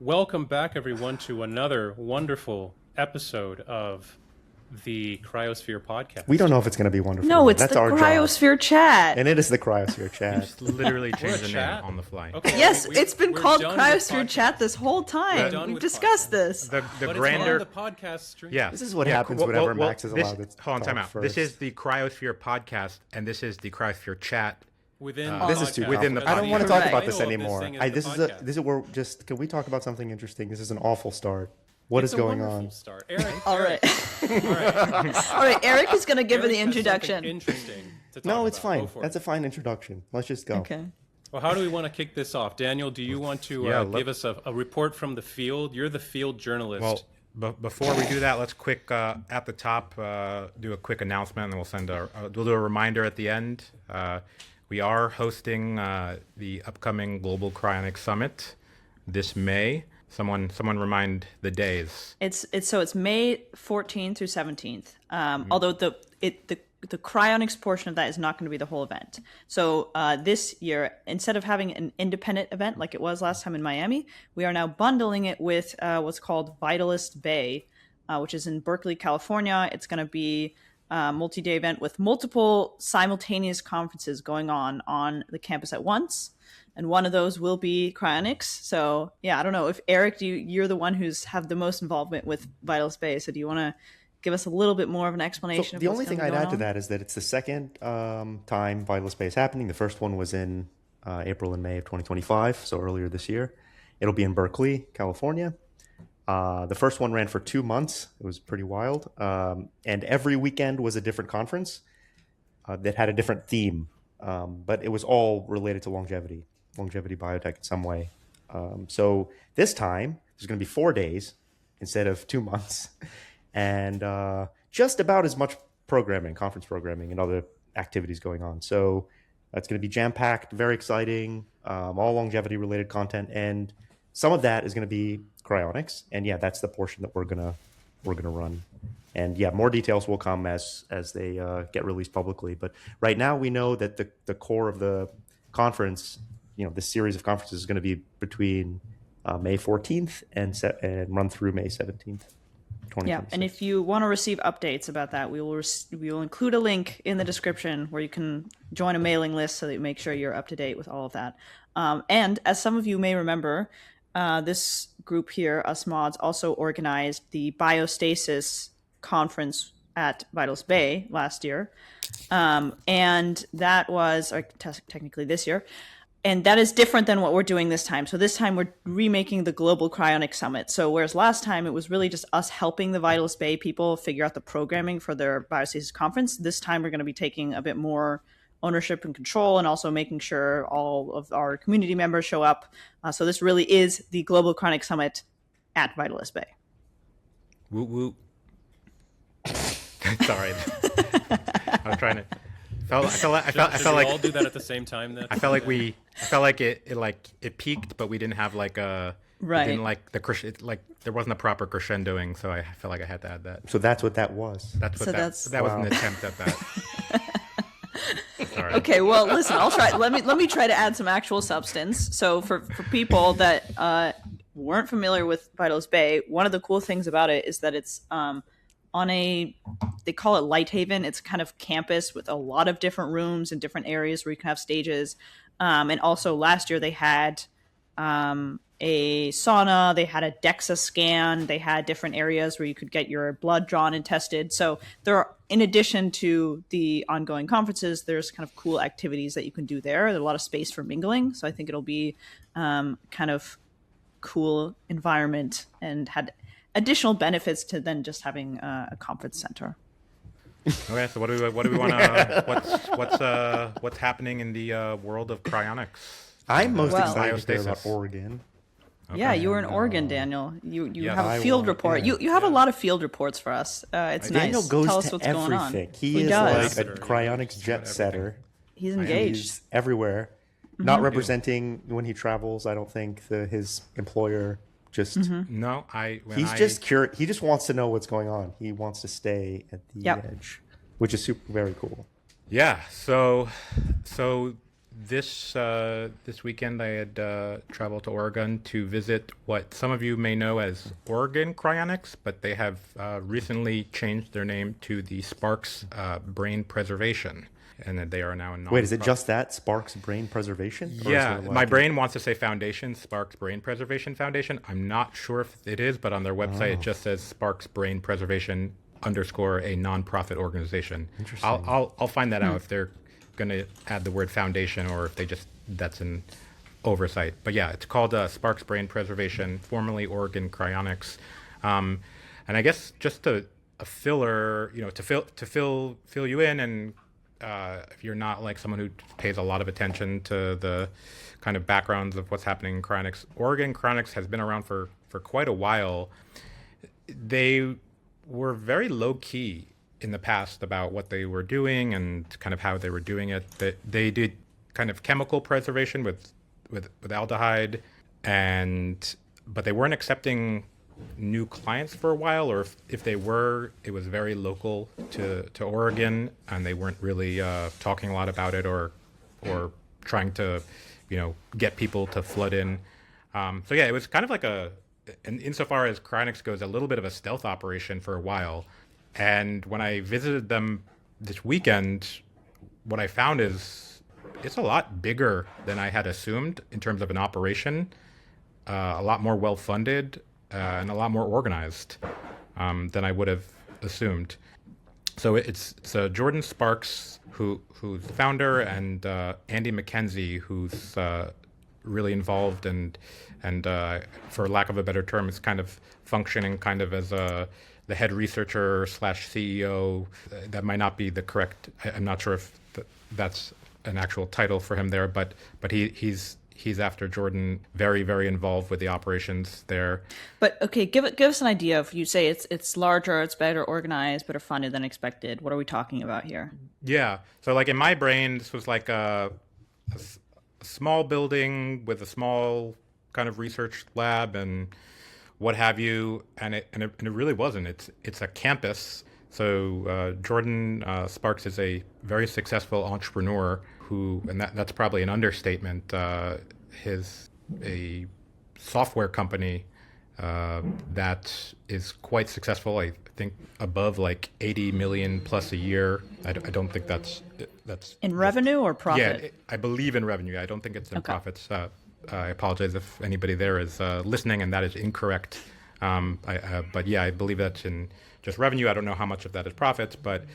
Welcome back, everyone, to another wonderful episode of the Cryosphere podcast. We don't know if it's going to be wonderful. No, it's That's the our Cryosphere job. chat. And it is the Cryosphere You chat. just literally We're a changed the chat? name on the fly. Okay, Yes, we- it's been we're called done with Cryosphere podcast. chat this whole We're time. done We've with discussed podcast. this. The But it's grander, on the podcast stream. yeah. This is what yeah, happens well, whenever well, Max is this- allowed to Hold on, time talk out. first. This is the Cryosphere podcast, and this is the Cryosphere chat. Within This the This is too podcast. Within the complicated. I don't want to podcast. talk about The this title of anymore. thing is This the is podcast. this is we're just. Can we talk about something interesting? This is an awful start. What It's is a going wonderful on? Start. Eric, All right. all right. All right, Eric is going to give Eric it the has something introduction. Interesting to talk No, it's about. fine. Go for That's it. a fine introduction. Let's just go. Okay. Well, how do we want to kick this off? Daniel, do you want to give us a report from the field? You're the field journalist. Well, before we do that, let's at the top do a quick announcement, and then we'll we'll do a reminder at the end. We are hosting the upcoming Global Cryonics Summit this May. Someone remind the days. It's May 14th through 17th. Although the cryonics portion of that is not going to be the whole event. So this year, instead of having an independent event like it was last time in Miami, we are now bundling it with what's called Vitalist Bay, which is in Berkeley, California. It's going to be a multi-day event with multiple simultaneous conferences going on the campus at once. And one of those will be cryonics. So yeah, I don't know if Eric, you're the one who's have the most involvement with Vitalist Bay. So do you want to give us a little bit more of an explanation? So of the what's only thing gonna be I'd going add to on? that is that it's the second time Vitalist Bay is happening. The first one was in April and May of 2025, so earlier this year. It'll be in Berkeley, California. The first one ran for 2 months. It was pretty wild. And every weekend was a different conference that had a different theme. But it was all related to longevity biotech in some way. So this time, there's going to be 4 days instead of 2 months. And just about as much conference programming, and other activities going on. So it's going to be jam-packed, very exciting, all longevity-related content, and some of that is going to be cryonics. And yeah, that's the portion that we're gonna run. And yeah, more details will come as they get released publicly. But right now, we know that the core of the conference, this series of conferences is going to be between May 14th and run through May 17th. Yeah, and if you want to receive updates about that, we will include a link in the description where you can join a mailing list so that you make sure you're up to date with all of that. And as some of you may remember, this group here, us mods, also organized the Biostasis conference at Vitalist Bay last year, and that was technically this year. And that is different than what we're doing this time. So this time we're remaking the Global Cryonics Summit. So whereas last time it was really just us helping the Vitalist Bay people figure out the programming for their Biostasis conference, this time we're going to be taking a bit more ownership and control, and also making sure all of our community members show up. So this really is the Global Cryonics Summit at Vitalist Bay. Woo woo. Sorry, I'm trying to. I felt Should we like all do that at the same time then? I felt like it peaked, but we didn't have like a Right. It didn't like there wasn't a proper crescendoing, so I felt like I had to add that. So that's what that was. That was an attempt at that. Sorry. Okay, well, listen, I'll try. Let me try to add some actual substance. So for people that weren't familiar with Vitalist Bay, one of the cool things about it is that it's they call it Light Haven. It's kind of campus with a lot of different rooms and different areas where you can have stages. And also last year they had a sauna, they had a DEXA scan, they had different areas where you could get your blood drawn and tested. So there are, in addition to the ongoing conferences, there's kind of cool activities that you can do there. There's a lot of space for mingling. So I think it'll be kind of cool environment and had additional benefits to then just having a conference center. Okay, so what do we want to? What's happening in the world of cryonics? I'm most Well- excited to hear about Biostasis. Oregon. Yeah, you were in Oregon, Daniel. You Yes. have I a field was, report. yeah. You have a lot of field reports for us. It's Daniel nice. goes Tell us to what's going on. everything. He He is does. like a cryonics jet Everything. setter. He's engaged. He's everywhere. Not representing when he travels. I don't think his employer just. No, He's just curious. He just wants to know what's going on. He wants to stay at the Yep. edge, which is very cool. Yeah, so this weekend I had traveled to Oregon to visit what some of you may know as Oregon Cryonics, but they have recently changed their name to the Sparks Brain Preservation, and that they are now a non. Wait, is it just that Sparks Brain Preservation? Or is Yeah, there my brain wants to say foundation, Sparks Brain Preservation Foundation. I'm not sure if it is, but on their website it just says Sparks Brain Preservation _ a nonprofit organization. Interesting. I'll find that out if they're going to add the word foundation or if that's an oversight. But yeah, it's called Sparks Brain Preservation, formerly Oregon Cryonics. And I guess just a filler, to fill you in, and if you're not like someone who pays a lot of attention to the kind of backgrounds of what's happening in cryonics, Oregon Cryonics has been around for quite a while. They were very low key in the past about what they were doing and kind of how they were doing it. They did kind of chemical preservation with aldehyde, but they weren't accepting new clients for a while, or if they were, it was very local to Oregon, and they weren't really talking a lot about it or trying to get people to flood in. So yeah, it was kind of like and insofar as cryonics goes, a little bit of a stealth operation for a while. And when I visited them this weekend, what I found is it's a lot bigger than I had assumed in terms of an operation, a lot more well-funded, and a lot more organized than I would have assumed. So it's Jordan Sparks, who's the founder, and Andy McKenzie, who's really involved and for lack of a better term, is kind of functioning kind of as the head researcher / CEO. That might not be the correct. I'm not sure if that's an actual title for him there, but he's after Jordan, very, very involved with the operations there. But okay, give us an idea of, you say it's larger, it's better organized, better funded than expected. What are we talking about here? Yeah. So like in my brain, this was like a small building with a small kind of research lab and what have you, and it really wasn't. It's a campus. So Jordan Sparks is a very successful entrepreneur who, and that's probably an understatement. A software company that is quite successful. I think above like 80 million plus a year. I don't think that's in revenue or profit. Yeah, I believe in revenue. I don't think it's in profits. I apologize if anybody there is listening and that is incorrect. But yeah, I believe that's in just revenue. I don't know how much of that is profits, but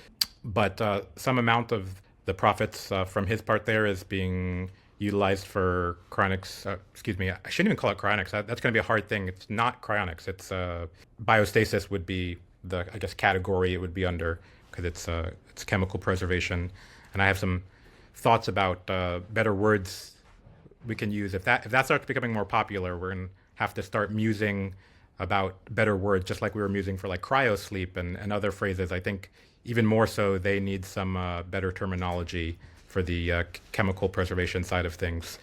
some amount of the profits from his part there is being utilized for cryonics. Excuse me, I shouldn't even call it cryonics. That's going to be a hard thing. It's not cryonics. It's biostasis would be the category it would be under, because it's chemical preservation. And I have some thoughts about better words we can use. If that starts becoming more popular, we're going to have to start musing about better words, just like we were musing for like cryosleep and other phrases. I think even more so, they need some better terminology for the chemical preservation side of things.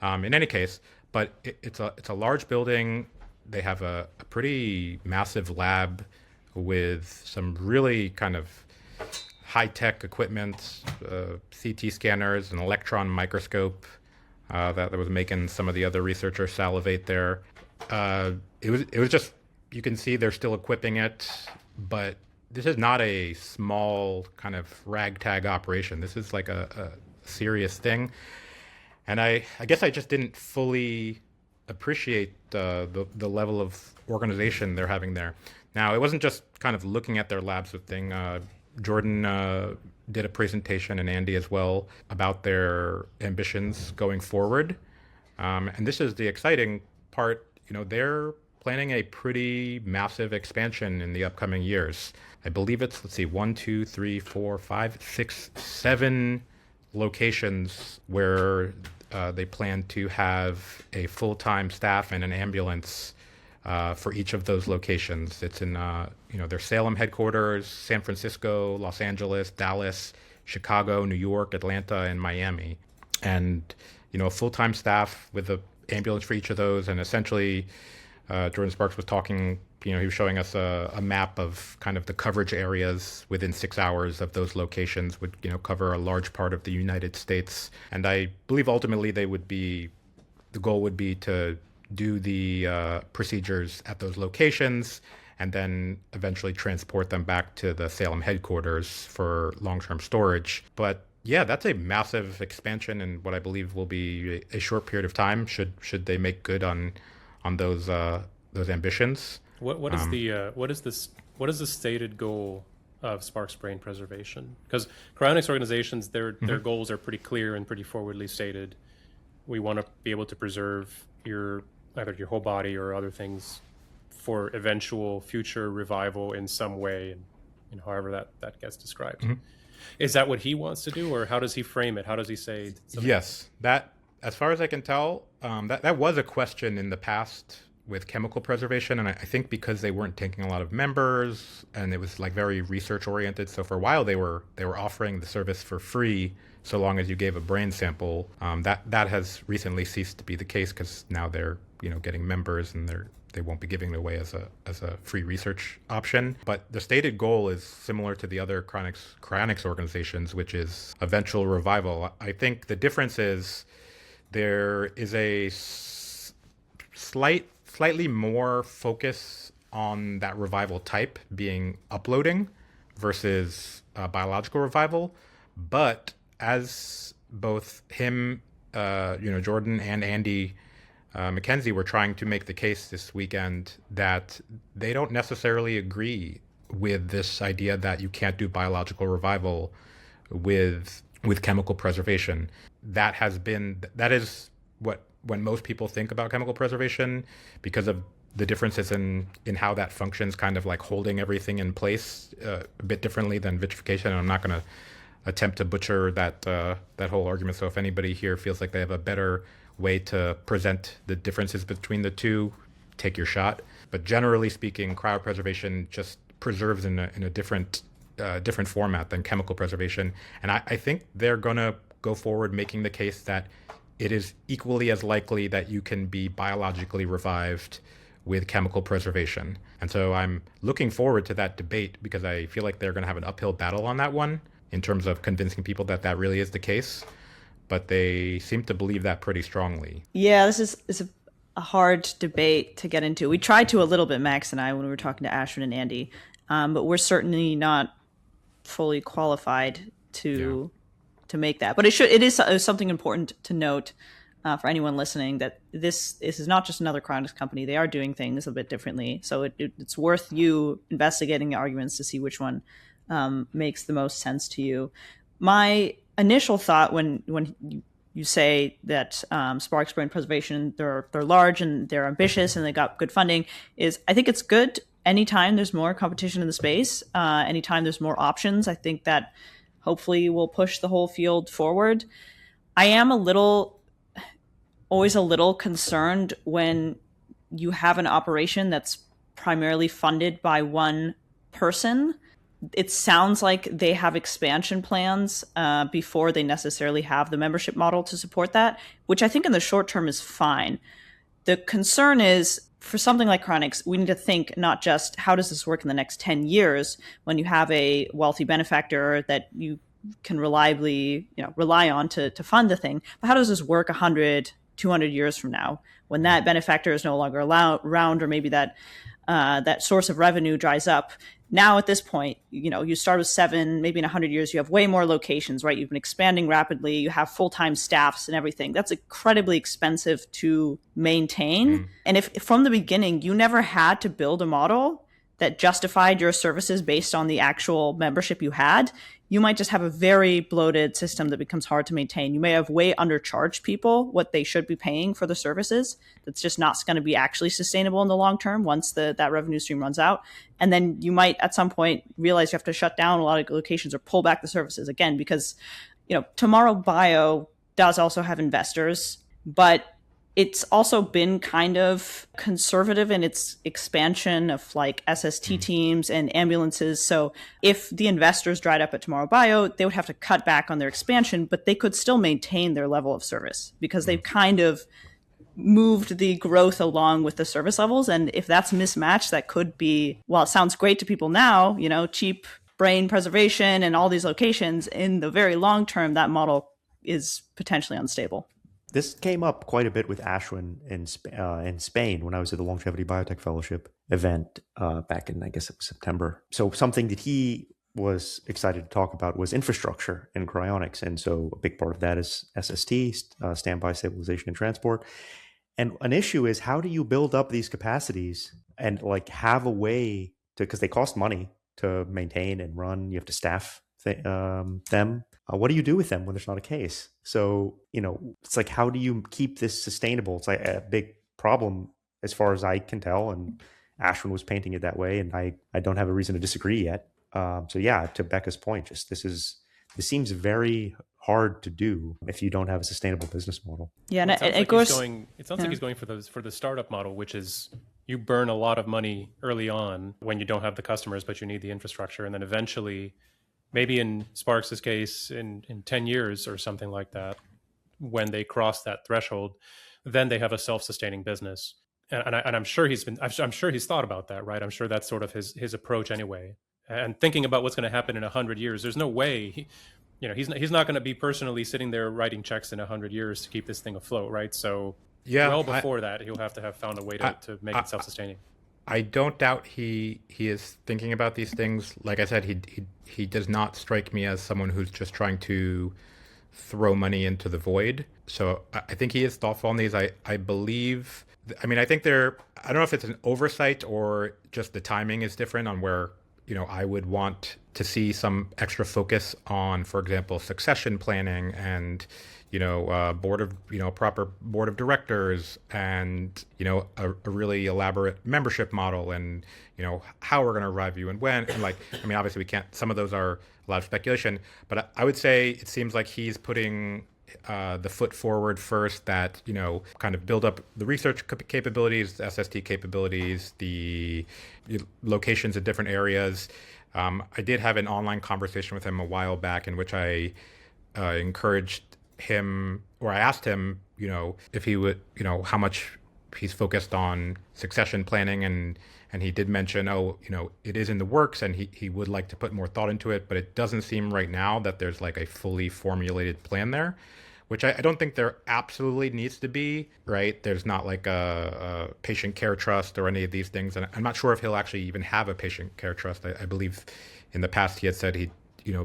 In any case, but it's a large building. They have a pretty massive lab with some really kind of high-tech equipment, CT scanners, an electron microscope that was making some of the other researchers salivate there. It was just, you can see they're still equipping it, but this is not a small kind of ragtag operation. This is like a serious thing. And I guess I just didn't fully appreciate the level of organization they're having there. Now, it wasn't just kind of looking at their labs of thing. Jordan did a presentation, and Andy as well, about their ambitions going forward. And this is the exciting part. They're planning a pretty massive expansion in the upcoming years. I believe it's, 1, 2, 3, 4, 5, 6, 7 locations where they plan to have a full-time staff and an ambulance for each of those locations. It's in their Salem headquarters, San Francisco, Los Angeles, Dallas, Chicago, New York, Atlanta, and Miami. And a full-time staff with an ambulance for each of those. And essentially, Jordan Sparks was talking he was showing us a map of kind of the coverage areas within 6 hours of those locations would, cover a large part of the United States. And I believe ultimately the goal would be to do the procedures at those locations and then eventually transport them back to the Salem headquarters for long-term storage. But yeah, that's a massive expansion in what I believe will be a short period of time. Should they make good on those ambitions? What is the stated goal of Spark's brain preservation? Because cryonics organizations, their goals are pretty clear and pretty forwardly stated. We want to be able to preserve either your whole body or other things for eventual future revival in some way, and however that gets described. Mm-hmm. Is that what he wants to do, or how does he frame it? How does he say something? Yes, that, as far as I can tell, that was a question in the past with chemical preservation, and I think because they weren't taking a lot of members and it was like very research oriented, so for a while they were offering the service for free so long as you gave a brain sample. That has recently ceased to be the case because now they're getting members and they won't be giving it away as a free research option. But the stated goal is similar to the other cryonics organizations, which is eventual revival. I think the difference is there is a slightly more focus on that revival type being uploading versus biological revival. But as both him, Jordan and Andy Mackenzie were trying to make the case this weekend that they don't necessarily agree with this idea that you can't do biological revival with chemical preservation. That is when most people think about chemical preservation, because of the differences in how that functions, kind of like holding everything in place a bit differently than vitrification. And I'm not going to attempt to butcher that whole argument. So if anybody here feels like they have a better way to present the differences between the two, take your shot. But generally speaking, cryopreservation just preserves in a different format than chemical preservation. And I think they're going to go forward making the case that it is equally as likely that you can be biologically revived with chemical preservation. And so I'm looking forward to that debate because I feel like they're going to have an uphill battle on that one in terms of convincing people that really is the case. But they seem to believe that pretty strongly. Yeah, this is a hard debate to get into. We tried to a little bit, Max and I, when we were talking to Ashwin and Andy, but we're certainly not fully qualified to make that. But it is something important to note for anyone listening that this is not just another cryonics company. They are doing things a bit differently. So it's worth you investigating the arguments to see which one makes the most sense to you. My initial thought when you say that Spark's brain preservation, they're large and they're ambitious and they got good funding, is I think it's good anytime there's more competition in the space, anytime there's more options. I think that hopefully will push the whole field forward. I am always a little concerned when you have an operation that's primarily funded by one person. It sounds like they have expansion plans before they necessarily have the membership model to support that, which I think in the short term is fine. The concern is for something like cryonics, we need to think not just how does this work in the next 10 years when you have a wealthy benefactor that you can reliably rely on to fund the thing, but how does this work 100, 200 years from now when that benefactor is no longer around, or maybe that source of revenue dries up. Now at this point, you start with 7, maybe in 100 years, you have way more locations, right? You've been expanding rapidly. You have full-time staffs and everything. That's incredibly expensive to maintain. And if from the beginning, you never had to build a model that justified your services based on the actual membership you had, you might just have a very bloated system that becomes hard to maintain. You may have way undercharged people what they should be paying for the services. That's just not going to be actually sustainable in the long term once that revenue stream runs out. And then you might at some point realize you have to shut down a lot of locations or pull back the services again, because Tomorrow Bio does also have investors, but it's also been kind of conservative in its expansion of like SST teams and ambulances. So if the investors dried up at Tomorrow Bio, they would have to cut back on their expansion, but they could still maintain their level of service because they've kind of moved the growth along with the service levels. And if that's mismatched, that could be, well, it sounds great to people now, cheap brain preservation and all these locations. In the very long term, that model is potentially unstable. This came up quite a bit with Ashwin in Spain when I was at the Longevity Biotech Fellowship event back in, I guess it was September. So something that he was excited to talk about was infrastructure in cryonics. And so a big part of that is SST, standby stabilization and transport. And an issue is, how do you build up these capacities and like have a way to, because they cost money to maintain and run. You have to staff them. What do you do with them when there's not a case? So, it's like, how do you keep this sustainable? It's like a big problem as far as I can tell. And Ashwin was painting it that way. And I don't have a reason to disagree yet. So yeah, to Becca's point, just this seems very hard to do if you don't have a sustainable business model. Yeah, and it sounds like he's going for the startup model, which is you burn a lot of money early on when you don't have the customers, but you need the infrastructure, and then eventually, maybe in Sparks' case, in 10 years or something like that, when they cross that threshold, then they have a self-sustaining business. And I'm sure he's thought about that, right? I'm sure that's sort of his approach anyway. And thinking about what's going to happen in 100 years, there's no way he's not going to be personally sitting there writing checks in 100 years to keep this thing afloat, right? So well before that, he'll have to have found a way to make it self-sustaining. I don't doubt he is thinking about these things. Like I said, he does not strike me as someone who's just trying to throw money into the void. So I think he is thoughtful on these. I believe. I mean, I think I don't know if it's an oversight or just the timing is different on where, I would want to see some extra focus on, for example, succession planning and, proper board of directors and, a really elaborate membership model and, how we're going to arrive you and when. And obviously we can't, some of those are a lot of speculation, but I would say it seems like he's putting the foot forward first, that, kind of build up the research capabilities, the SST capabilities, the locations in different areas. I did have an online conversation with him a while back in which I encouraged him, or I asked him, if he would, how much he's focused on succession planning, and he did mention, it is in the works and he would like to put more thought into it, but it doesn't seem right now that there's like a fully formulated plan there, which I don't think there absolutely needs to be, right? There's not like a patient care trust or any of these things. And I'm not sure if he'll actually even have a patient care trust. I believe in the past he had said he,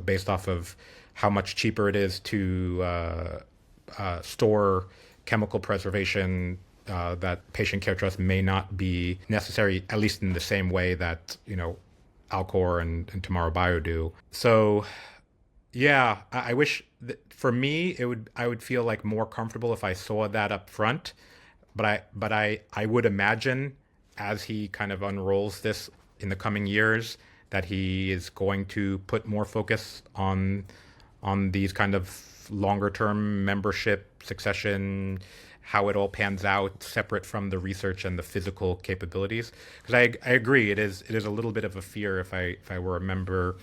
based off of how much cheaper it is to store chemical preservation, that patient care trust may not be necessary, at least in the same way that, Alcor and Tomorrow Bio do. So yeah, I wish that for me, I would feel like more comfortable if I saw that up front, but I would imagine as he kind of unrolls this in the coming years that he is going to put more focus on these kind of longer term membership, succession, how it all pans out separate from the research and the physical capabilities. Because I agree, it is a little bit of a fear if I were a member.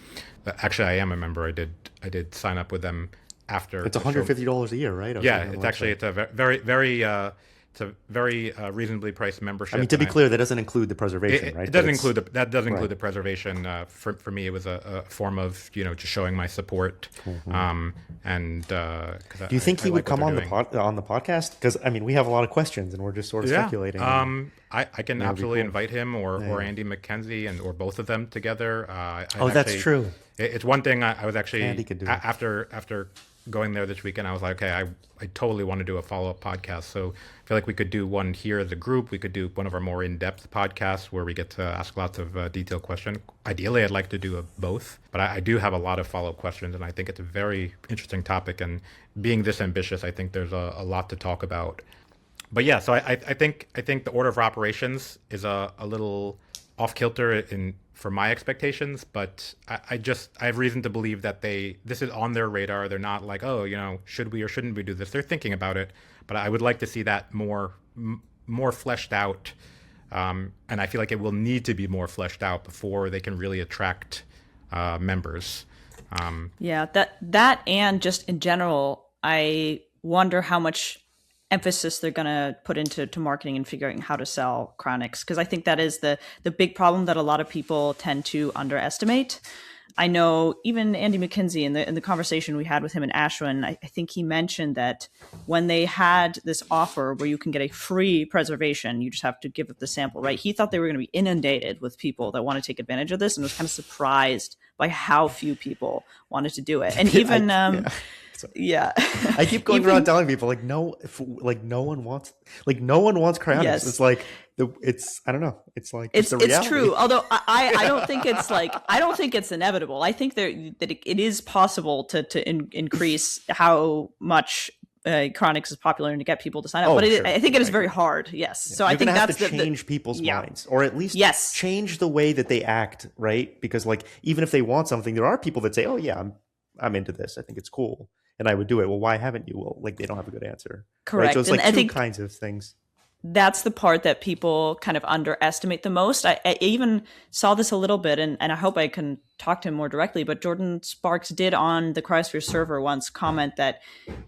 Actually, I am a member. I did sign up with them after. It's $150 a year, right? Yeah, it's a very it's a very reasonably priced membership. I mean, to be clear, that doesn't include the preservation, right? It doesn't include the preservation. For me, it was a form of just showing my support. And do you think he would come on the podcast? Because I mean, we have a lot of questions, and we're just sort of speculating. I can absolutely invite him or Andy McKenzie or both of them together. That's true. It's one thing I was actually Andy could do after going there this weekend, I was like, okay, I totally want to do a follow-up podcast. So I feel like we could do one here as a group. We could do one of our more in-depth podcasts where we get to ask lots of detailed questions. Ideally, I'd like to do both, but I do have a lot of follow-up questions, and I think it's a very interesting topic. And being this ambitious, I think there's a lot to talk about. But yeah, so I think the order of operations is a little off kilter for my expectations, but I have reason to believe that this is on their radar. They're not like, should we or shouldn't we do this? They're thinking about it, but I would like to see that more fleshed out, and I feel like it will need to be more fleshed out before they can really attract members. Yeah, that and just in general, I wonder how much emphasis they're going to put into marketing and figuring out how to sell cryonics, because I think that is the big problem that a lot of people tend to underestimate. I know even Andy McKinsey in the conversation we had with him in Ashwin, I think he mentioned that when they had this offer where you can get a free preservation, you just have to give up the sample, right? He thought they were going to be inundated with people that want to take advantage of this, and was kind of surprised by how few people wanted to do it. And even I keep going around telling people no one wants cryonics. Yes. It's like I don't know. It's like it's reality. true. Although I don't think it's I don't think it's inevitable. I think that it is possible to increase how much cryonics is popular and to get people to sign up. But sure. I think it is very hard. Yes. Yeah. So You're I think gonna have that's to change people's minds, or at least change the way that they act, right? Because even if they want something, there are people that say, "Oh yeah, I'm into this. I think it's cool." And I would do it. Well, why haven't you? Well, they don't have a good answer. Correct. Right? So it's and I two think kinds of things. That's the part that people kind of underestimate the most. I even saw this a little bit, and I hope I can talk to him more directly, but Jordan Sparks did on the Cryosphere server once comment that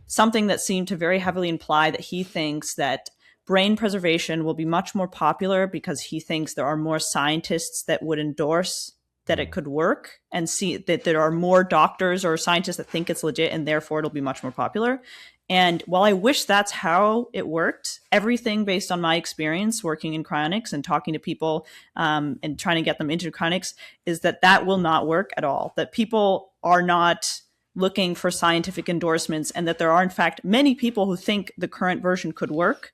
something that seemed to very heavily imply that he thinks that brain preservation will be much more popular because he thinks there are more scientists that would endorse that it could work, and see that there are more doctors or scientists that think it's legit, and therefore it'll be much more popular. And while I wish that's how it worked, everything based on my experience working in cryonics and talking to people and trying to get them into cryonics is that will not work at all. That people are not looking for scientific endorsements, and that there are in fact many people who think the current version could work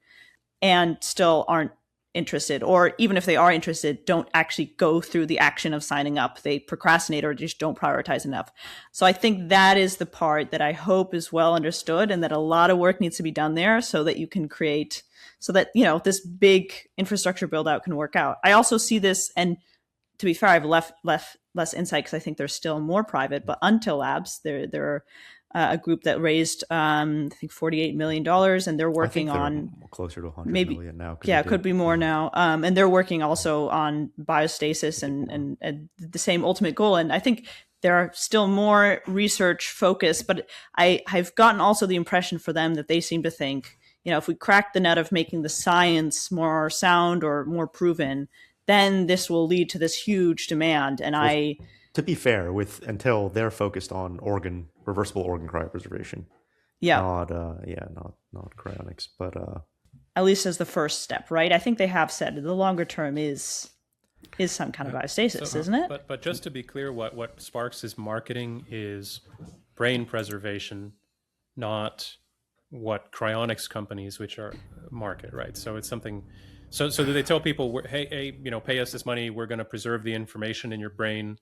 and still aren't interested, or even if they are interested, don't actually go through the action of signing up. They procrastinate or just don't prioritize enough. So I think that is the part that I hope is well understood, and that a lot of work needs to be done there so that you can create, so that, this big infrastructure build out can work out. I also see this, and to be fair, I've left less insight because I think they're still more private, but Until Labs, they're a group that raised, I think $48 million, and they're working on closer to 100 million now. Yeah, it could be more now. And they're working also on biostasis and the same ultimate goal. And I think there are still more research focused, but I've gotten also the impression for them that they seem to think, if we crack the nut of making the science more sound or more proven, then this will lead to this huge demand. And to be fair, until they're focused on reversible organ cryopreservation. Yeah. Not cryonics, but at least as the first step, right? I think they have said the longer term is some kind of biostasis, isn't it? But just to be clear, what Sparks is marketing is brain preservation, not what cryonics companies which are market, right? So it's something. So do they tell people, hey, pay us this money, we're going to preserve the information in your brain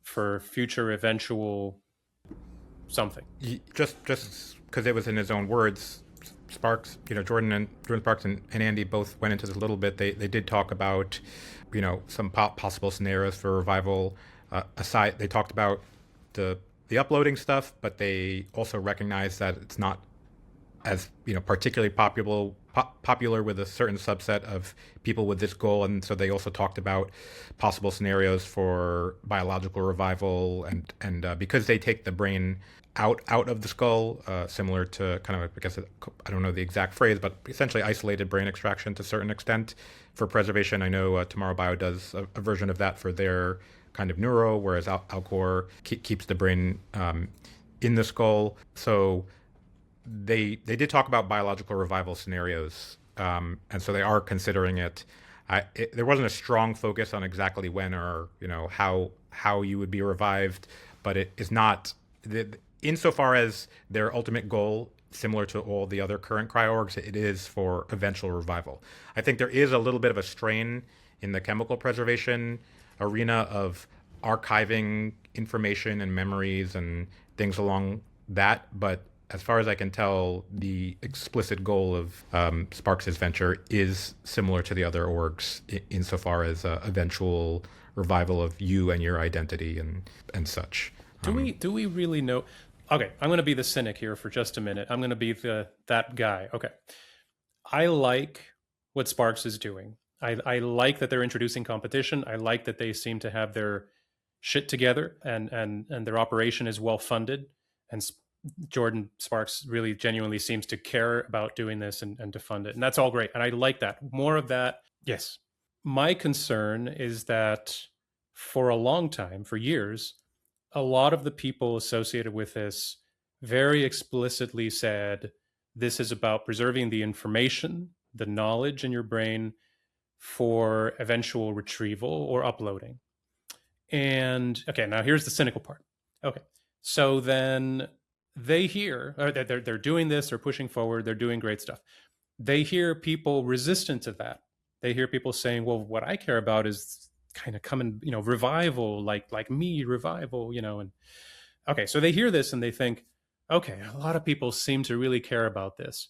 for future eventual something? Just because it was in his own words, Sparks, Jordan Sparks and Andy both went into this a little bit. They did talk about, some possible scenarios for revival. Aside, they talked about the uploading stuff, but they also recognized that it's not as particularly popular with a certain subset of people with this goal, and so they also talked about possible scenarios for biological revival, and because they take the brain out of the skull, similar to kind of, I guess, I don't know the exact phrase, but essentially isolated brain extraction to a certain extent for preservation. I know Tomorrow Bio does a version of that for their kind of neuro, whereas Alcor keeps the brain in the skull. So they did talk about biological revival scenarios, and so they are considering it. There wasn't a strong focus on exactly when or how you would be revived, but it is not insofar as their ultimate goal, similar to all the other current cryo-orgs, it is for eventual revival. I think there is a little bit of a strain in the chemical preservation arena of archiving information and memories and things along that, but as far as I can tell, the explicit goal of Sparks' venture is similar to the other orgs insofar as eventual revival of you and your identity and such. Do we really know? Okay, I'm going to be the cynic here for just a minute. I'm going to be that guy. Okay, I like what Sparks is doing. I like that they're introducing competition. I like that they seem to have their shit together and their operation is well funded. And Jordan Sparks really genuinely seems to care about doing this and to fund it. And that's all great. And I like that. More of that. Yes. My concern is that for a long time, for years, a lot of the people associated with this very explicitly said, this is about preserving the information, the knowledge in your brain for eventual retrieval or uploading. And okay, now here's the cynical part. Okay, so then they hear, or they're doing this, they're pushing forward, they're doing great stuff. They hear people resistant to that. They hear people saying, well, what I care about is kind of coming, revival, like me, revival, and okay, so they hear this and they think, okay, a lot of people seem to really care about this.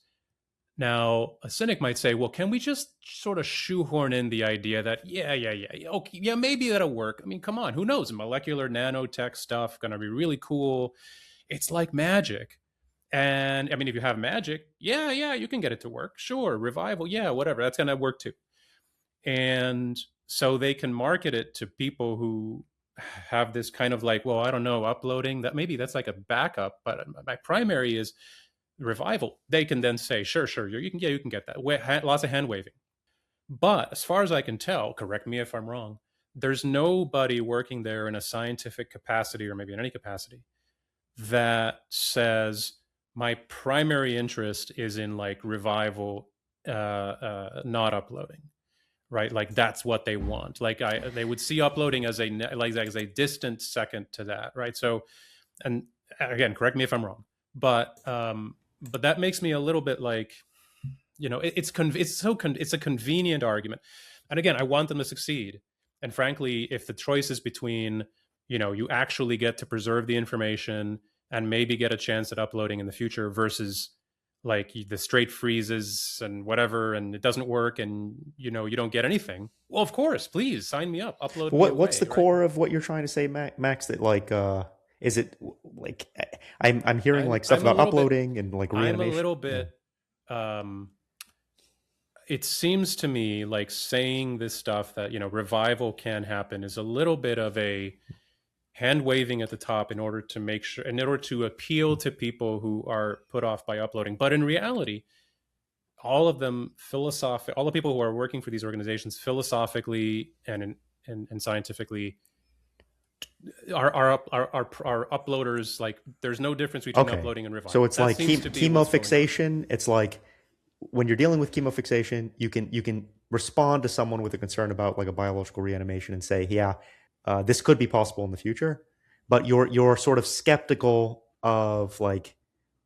Now, a cynic might say, well, can we just sort of shoehorn in the idea that, okay, yeah, maybe that'll work. I mean, come on, who knows? Molecular nanotech stuff, going to be really cool. It's like magic. And I mean, if you have magic, yeah, you can get it to work. Sure, revival, yeah, whatever, that's going to work too. And so they can market it to people who have this kind of like, well, I don't know, uploading, that maybe that's like a backup, but my primary is revival. They can then say, sure, you can get that. Lots of hand waving. But as far as I can tell, correct me if I'm wrong, there's nobody working there in a scientific capacity or maybe in any capacity that says my primary interest is in like revival, not uploading. Right, like that's what they want. Like they would see uploading as a distant second to that. Right. So, and again, correct me if I'm wrong, but that makes me a little bit like, it's a convenient argument. And again, I want them to succeed. And frankly, if the choice is between, you actually get to preserve the information and maybe get a chance at uploading in the future versus like the straight freezes and whatever, and it doesn't work, and you don't get anything. Well, of course, please sign me up. Upload. What's the core of what you're trying to say, Max? That like, is it like I'm hearing like stuff about uploading and like reanimation? I'm a little bit. Yeah. It seems to me like saying this stuff that revival can happen is a little bit of a hand waving at the top in order to appeal to people who are put off by uploading. But in reality, all of them all the people who are working for these organizations philosophically and scientifically are uploaders. Like there's no difference between uploading and revival. So it's like chemofixation. It's like when you're dealing with chemofixation, you can respond to someone with a concern about like a biological reanimation and say, yeah, this could be possible in the future, but you're sort of skeptical of like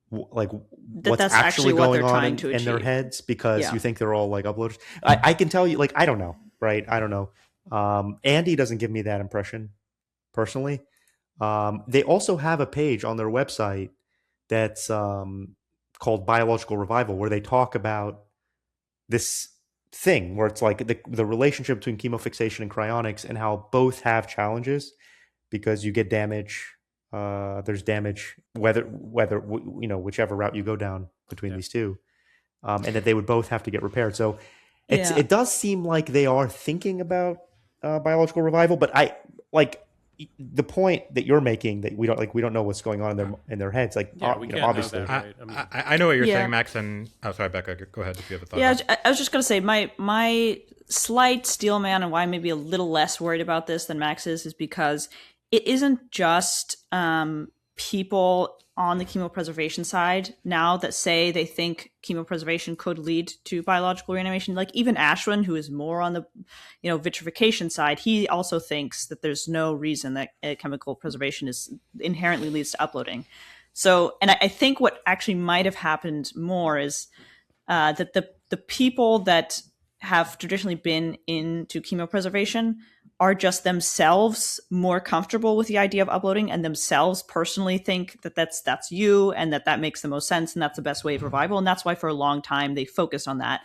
what's actually going on in their heads because you think they're all like uploaders. I can tell you, like, I don't know, right? I don't know. Andy doesn't give me that impression personally. They also have a page on their website that's called Biological Revival, where they talk about this thing where it's like the relationship between chemofixation and cryonics and how both have challenges because you get damage. There's damage whether whichever route you go down between these two, and that they would both have to get repaired. So it does seem like they are thinking about biological revival, but I like the point that you're making that we don't know what's going on in their heads. Like obviously, right? I know what you're saying, Max. And sorry, Becca, go ahead if you have a thought. Yeah, I was just gonna say my slight steelman and why I'm maybe a little less worried about this than Max is because it isn't just people on the chemopreservation side now that say they think chemopreservation could lead to biological reanimation. Like even Ashwin, who is more on the vitrification side, he also thinks that there's no reason that chemical preservation is inherently leads to uploading. So, and I think what actually might have happened more is that the people that have traditionally been into chemopreservation are just themselves more comfortable with the idea of uploading and themselves personally think that that's you and that makes the most sense and that's the best way of revival. And that's why for a long time they focused on that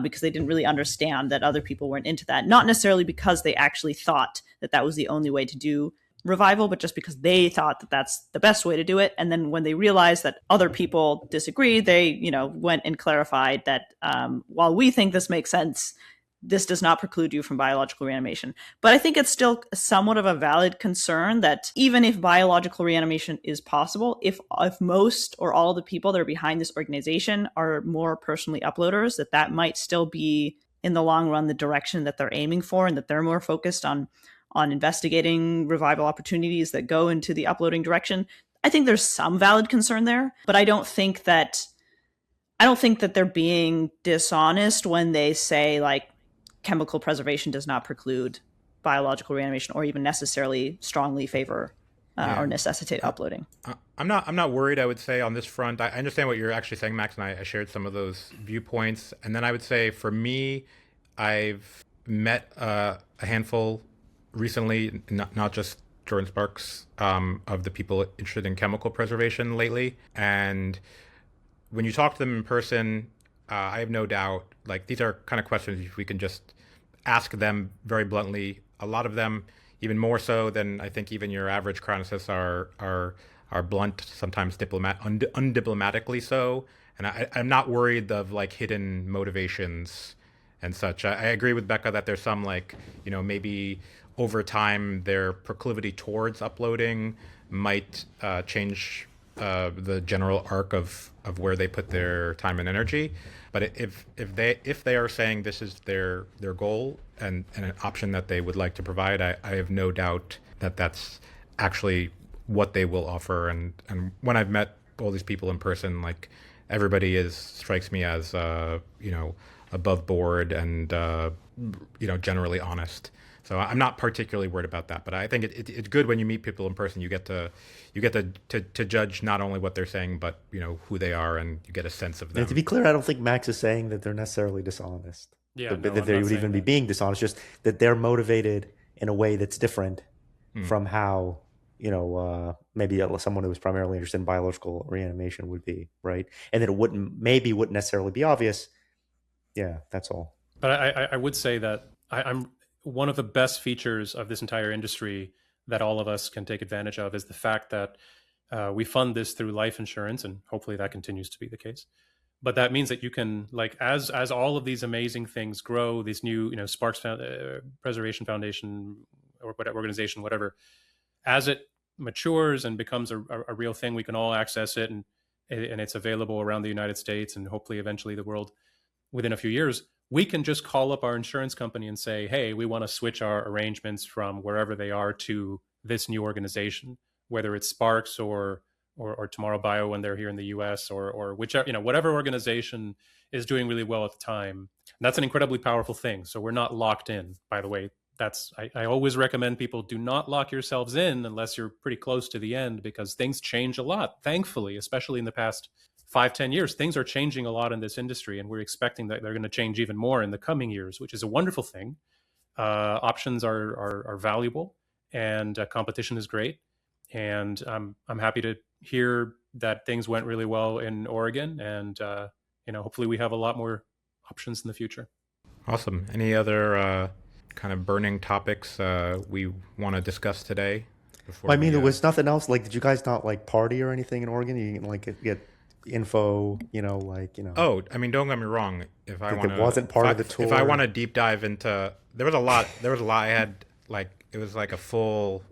because they didn't really understand that other people weren't into that. Not necessarily because they actually thought that was the only way to do revival, but just because they thought that that's the best way to do it. And then when they realized that other people disagreed, they went and clarified that while we think this makes sense, this does not preclude you from biological reanimation. But I think it's still somewhat of a valid concern that even if biological reanimation is possible, if most or all of the people that are behind this organization are more personally uploaders, that might still be in the long run the direction that they're aiming for, and that they're more focused on investigating revival opportunities that go into the uploading direction. I think there's some valid concern there, but I don't think that they're being dishonest when they say like chemical preservation does not preclude biological reanimation or even necessarily strongly favor or necessitate uploading. I'm not worried, I would say, on this front. I understand what you're actually saying, Max, and I shared some of those viewpoints. And then I would say for me, I've met a handful recently, not just Jordan Sparks, of the people interested in chemical preservation lately. And when you talk to them in person, I have no doubt, like, these are kind of questions we can just ask them very bluntly. A lot of them, even more so than I think even your average chronicists are blunt, sometimes undiplomatically so. And I'm not worried of like hidden motivations and such. I agree with Becca that there's some like, maybe over time their proclivity towards uploading might change the general arc of where they put their time and energy. But if they are saying this is their goal and an option that they would like to provide, I have no doubt that that's actually what they will offer. And when I've met all these people in person, like everybody strikes me as above board and generally honest. So I'm not particularly worried about that, but I think it's good when you meet people in person. You get to judge not only what they're saying, but who they are, and you get a sense of them. And to be clear, I don't think Max is saying that they're necessarily dishonest. Yeah, that they would even be being dishonest. Just that they're motivated in a way that's different from how maybe someone who was primarily interested in biological reanimation would be, right? And that it wouldn't necessarily be obvious. Yeah, that's all. But I would say that I'm one of the best features of this entire industry that all of us can take advantage of is the fact that we fund this through life insurance, and hopefully that continues to be the case. But that means that you can, like, as all of these amazing things grow, these new, Sparks Preservation Foundation or whatever organization, whatever, as it matures and becomes a real thing, we can all access it, and it's available around the United States and hopefully eventually the world within a few years. We can just call up our insurance company and say, hey, we want to switch our arrangements from wherever they are to this new organization, whether it's Sparks or Tomorrow Bio when they're here in the US, or whichever, whatever organization is doing really well at the time. And that's an incredibly powerful thing. So we're not locked in, by the way. I always recommend people do not lock yourselves in unless you're pretty close to the end, because things change a lot, thankfully, especially in the past 5-10 years. Things are changing a lot in this industry, and we're expecting that they're going to change even more in the coming years, which is a wonderful thing. Options are valuable, and competition is great. And I'm happy to hear that things went really well in Oregon, and hopefully we have a lot more options in the future. Awesome. Any other kind of burning topics we want to discuss today? There was nothing else. Like, did you guys not like party or anything in Oregon? You can like get info, Oh, I mean, don't get me wrong. If I want to, it wasn't part of the tour. If I want to deep dive into, there was a lot. I had it was like a full.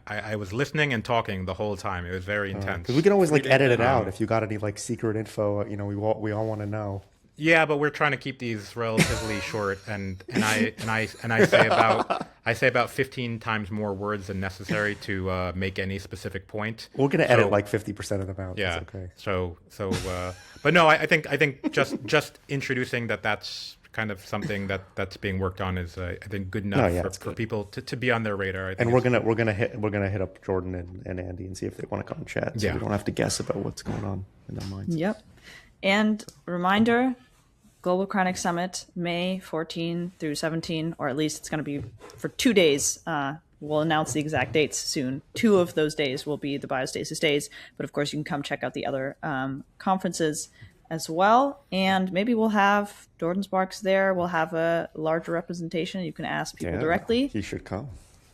I was listening and talking the whole time. It was very intense. Because we can always edit it out if you got any secret info. We all want to know. Yeah, but we're trying to keep these relatively short, and I say about 15 times more words than necessary to make any specific point. We're gonna edit 50% of them out. Yeah. That's okay. So, but no, I think just introducing that's kind of something that's being worked on is I think good enough for people to be on their radar. And we're gonna hit up Jordan and Andy and see if they want to come and chat. So we don't have to guess about what's going on in their minds. Yep. And reminder, Global Cryonics Summit, May 14 through 17, or at least it's going to be for 2 days. We'll announce the exact dates soon. 2 of those days will be the Biostasis days, but of course you can come check out the other conferences as well. And maybe we'll have Jordan Sparks there. We'll have a larger representation. You can ask people directly. He should come.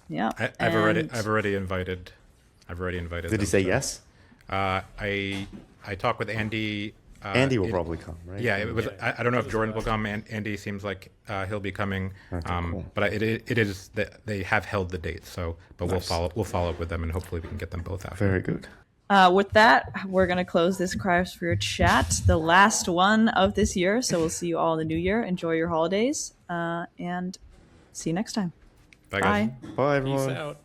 Yeah. I've already invited. Did he say yes? I talked with Andy Andy will probably come, right? Yeah, it was. I don't know if Jordan will come. Andy seems like he'll be coming. Cool. But it is that they have held the date. So, but we'll follow up with them, and hopefully we can get them both out. Very good. With that, we're going to close this Cryosphere chat, the last one of this year. So we'll see you all in the new year. Enjoy your holidays, and see you next time. Bye, guys. Bye. Bye, Peace everyone. out.